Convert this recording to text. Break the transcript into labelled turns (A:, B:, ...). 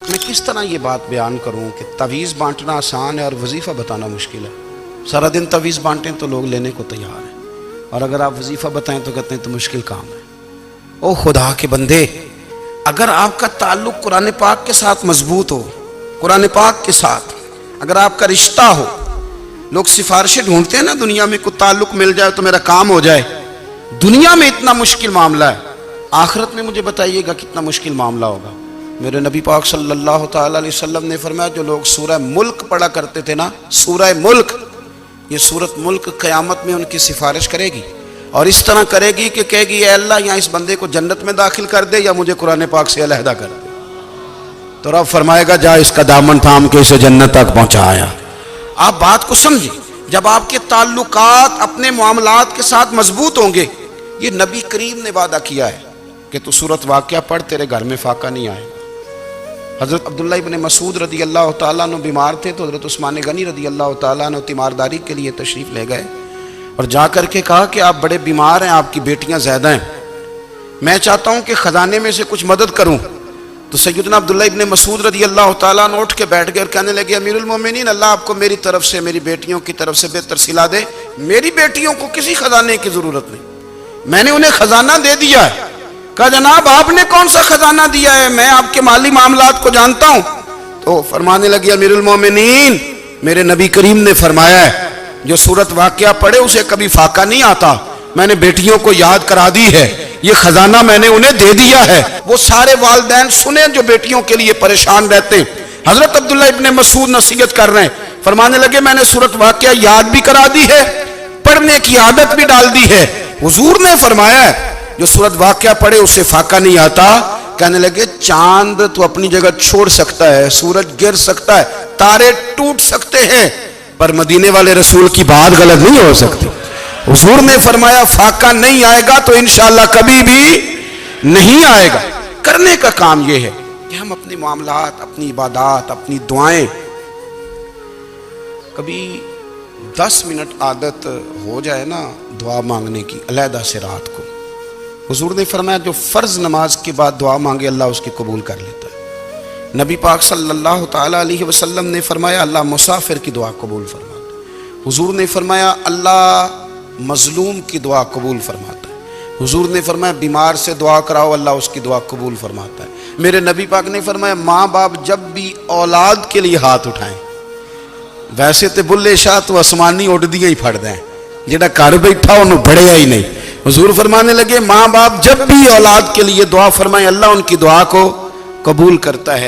A: میں کس طرح یہ بات بیان کروں کہ تعویذ بانٹنا آسان ہے اور وظیفہ بتانا مشکل ہے۔ سارا دن تعویذ بانٹیں تو لوگ لینے کو تیار ہیں، اور اگر آپ وظیفہ بتائیں تو کہتے ہیں تو مشکل کام ہے۔ او خدا کے بندے، اگر آپ کا تعلق قرآن پاک کے ساتھ مضبوط ہو، قرآن پاک کے ساتھ اگر آپ کا رشتہ ہو، لوگ سفارشیں ڈھونڈتے ہیں نا دنیا میں، کوئی تعلق مل جائے تو میرا کام ہو جائے۔ دنیا میں اتنا مشکل معاملہ ہے، آخرت میں مجھے بتائیے گا کتنا مشکل معاملہ ہوگا۔ میرے نبی پاک صلی اللہ تعالی علیہ وسلم نے فرمایا جو لوگ سورہ ملک پڑھا کرتے تھے نا، سورہ ملک، یہ سورت ملک قیامت میں ان کی سفارش کرے گی، اور اس طرح کرے گی کہ کہے گی اے اللہ یہاں اس بندے کو جنت میں داخل کر دے یا مجھے قرآن پاک سے علیحدہ کر دے۔ تو رب فرمائے گا جا اس کا دامن تھام کے اسے جنت تک پہنچایا۔ آپ بات کو سمجھیں، جب آپ کے تعلقات اپنے معاملات کے ساتھ مضبوط ہوں گے، یہ نبی کریم نے وعدہ کیا ہے کہ تو سورت واقعہ پڑھ تیرے گھر میں فاقہ نہیں آئے گا۔ حضرت عبداللہ ابن مسعود رضی اللہ تعالیٰ عنہ بیمار تھے تو حضرت عثمان غنی رضی اللہ تعالیٰ عنہ تیمارداری کے لیے تشریف لے گئے، اور جا کر کے کہا کہ آپ بڑے بیمار ہیں، آپ کی بیٹیاں زیادہ ہیں، میں چاہتا ہوں کہ خزانے میں سے کچھ مدد کروں۔ تو سیدنا عبداللہ ابن مسعود رضی اللہ تعالیٰ عنہ اٹھ کے بیٹھ گئے اور کہنے لگے امیر المومنین، اللہ آپ کو میری طرف سے، میری بیٹیوں کی طرف سے بہتر صلہ دے، میری بیٹیوں کو کسی خزانے کی ضرورت نہیں، میں نے انہیں خزانہ دے دیا ہے۔ کہا جناب آپ نے کون سا خزانہ دیا ہے، میں آپ کے مالی معاملات کو جانتا ہوں۔ تو فرمانے لگے امیر المومنین، میرے نبی کریم نے فرمایا ہے جو سورت واقعہ پڑھے اسے کبھی فاقہ نہیں آتا، میں نے بیٹیوں کو یاد کرا دی ہے، یہ خزانہ میں نے انہیں دے دیا ہے۔ وہ سارے والدین سنیں جو بیٹیوں کے لیے پریشان رہتے ہیں۔ حضرت عبداللہ ابن مسعود نصیحت کر رہے ہیں، فرمانے لگے میں نے سورت واقعہ یاد بھی کرا دی ہے، پڑھنے کی عادت بھی ڈال دی ہے۔ حضور نے فرمایا ہے جو سورت واقعہ پڑھے اسے فاقہ نہیں آتا۔ کہنے لگے چاند تو اپنی جگہ چھوڑ سکتا ہے، سورج گر سکتا ہے، تارے ٹوٹ سکتے ہیں، پر مدینے والے رسول کی بات غلط نہیں ہو سکتی۔ حضور نے فرمایا فاقہ نہیں آئے گا تو انشاءاللہ کبھی بھی نہیں آئے گا۔ کرنے کا کام یہ ہے کہ ہم اپنے معاملات، اپنی عبادات، اپنی دعائیں، کبھی 10 منٹ عادت ہو جائے نا دعا مانگنے کی علیحدہ سے رات کو۔ حضور نے فرمایا جو فرض نماز کے بعد دعا مانگے اللہ اس کی قبول کر لیتا ہے۔ نبی پاک صلی اللہ تعالیٰ علیہ وسلم نے فرمایا اللہ مسافر کی دعا قبول فرماتا ہے۔ حضور نے فرمایا اللہ مظلوم کی دعا قبول فرماتا ہے۔ حضور نے فرمایا بیمار سے دعا کراؤ اللہ اس کی دعا قبول فرماتا ہے۔ میرے نبی پاک نے فرمایا ماں باپ جب بھی اولاد کے لیے ہاتھ اٹھائیں، ویسے تے بلے شاہ تو آسمانی اڑ دیا ہی پھڑ دیں، جڑا گھر بیٹھا انہوں بڑھیا ہی نہیں۔ حضور فرمانے لگے ماں باپ جب بھی اولاد کے لیے دعا فرمائیں اللہ ان کی دعا کو قبول کرتا ہے۔